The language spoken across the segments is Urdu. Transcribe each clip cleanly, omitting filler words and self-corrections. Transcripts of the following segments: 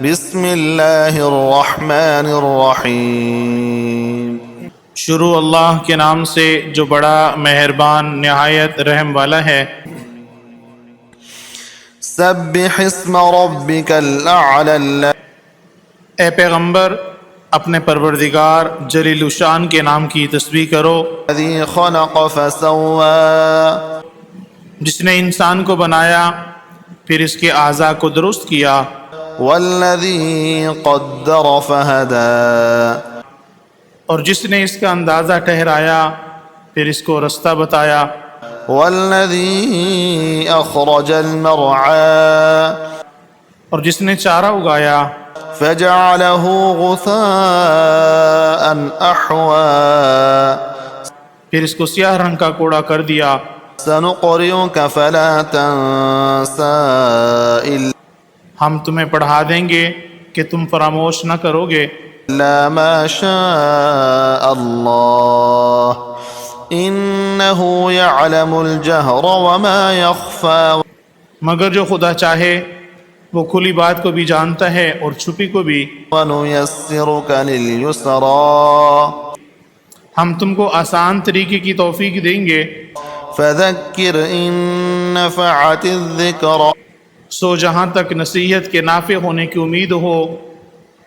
بسم اللہ الرحمن الرحیم شروع اللہ کے نام سے جو بڑا مہربان نہایت رحم والا ہے۔ سبح اسم ربک الاعلی اے پیغمبر اپنے پروردگار جلیل الشان کے نام کی تسبیح کرو، الذی خلق فسوى جس نے انسان کو بنایا پھر اس کے اعضاء کو درست کیا، والذی قدر فہدى اور جس نے اس کا اندازہ ٹھہرایا پھر اس کو رستہ بتایا، والذی اخرج المرعى اور جس نے چارہ اگایا فجعله غثاء احوى پھر اس کو سیاہ رنگ کا کوڑا کر دیا۔ سنقرئك فلا تنسى ہم تمہیں پڑھا دیں گے کہ تم فراموش نہ کرو گے إلا ما شاء الله إنه يعلم الجهر وما يخفى مگر جو خدا چاہے وہ کھلی بات کو بھی جانتا ہے اور چھپی کو بھی۔ ونيسرك لليسرى ہم تم کو آسان طریقے کی توفیق دیں گے، فذكر إن نفعت الذكرى سو جہاں تک نصیحت کے نافع ہونے کی امید ہو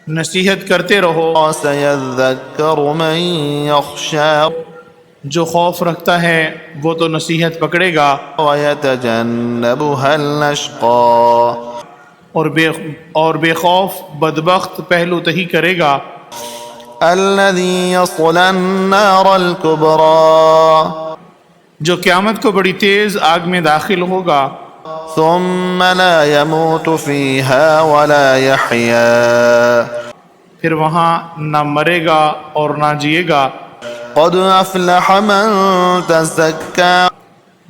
نصیحت کرتے رہو۔ سيذكر من يخشى جو خوف رکھتا ہے وہ تو نصیحت پکڑے گا، ويتجنبها الأشقى اور بے خوف بدبخت پہلو تہی کرے گا، الذي يصلى النار الكبرى جو قیامت کو بڑی تیز آگ میں داخل ہوگا، ثم لا يموت فيها ولا يحيا پھر وہاں نہ مرے گا اور نہ جیے گا۔ قد أفلح من تزكى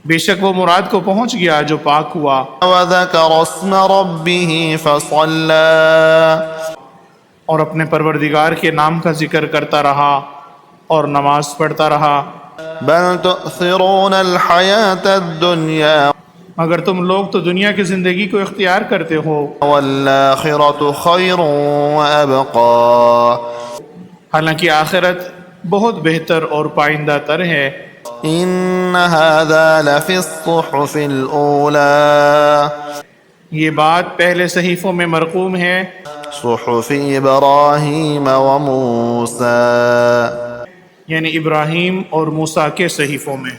بے شک وہ مراد کو پہنچ گیا جو پاک ہوا، وذكر اسم ربه فصلى اور اپنے پروردگار کے نام کا ذکر کرتا رہا اور نماز پڑھتا رہا۔ بل تؤثرون الحياة الدنيا مگر تم لوگ تو دنیا کی زندگی کو اختیار کرتے ہو، والآخرة خير وأبقى حالانکہ آخرت بہت بہتر اور پائندہ تر ہے۔ إن هذا لفي الصحف الأولى یہ بات پہلے صحیفوں میں مرقوم ہے، صحف إبراهيم وموسى یعنی ابراہیم اور موسیٰ کے صحیفوں میں۔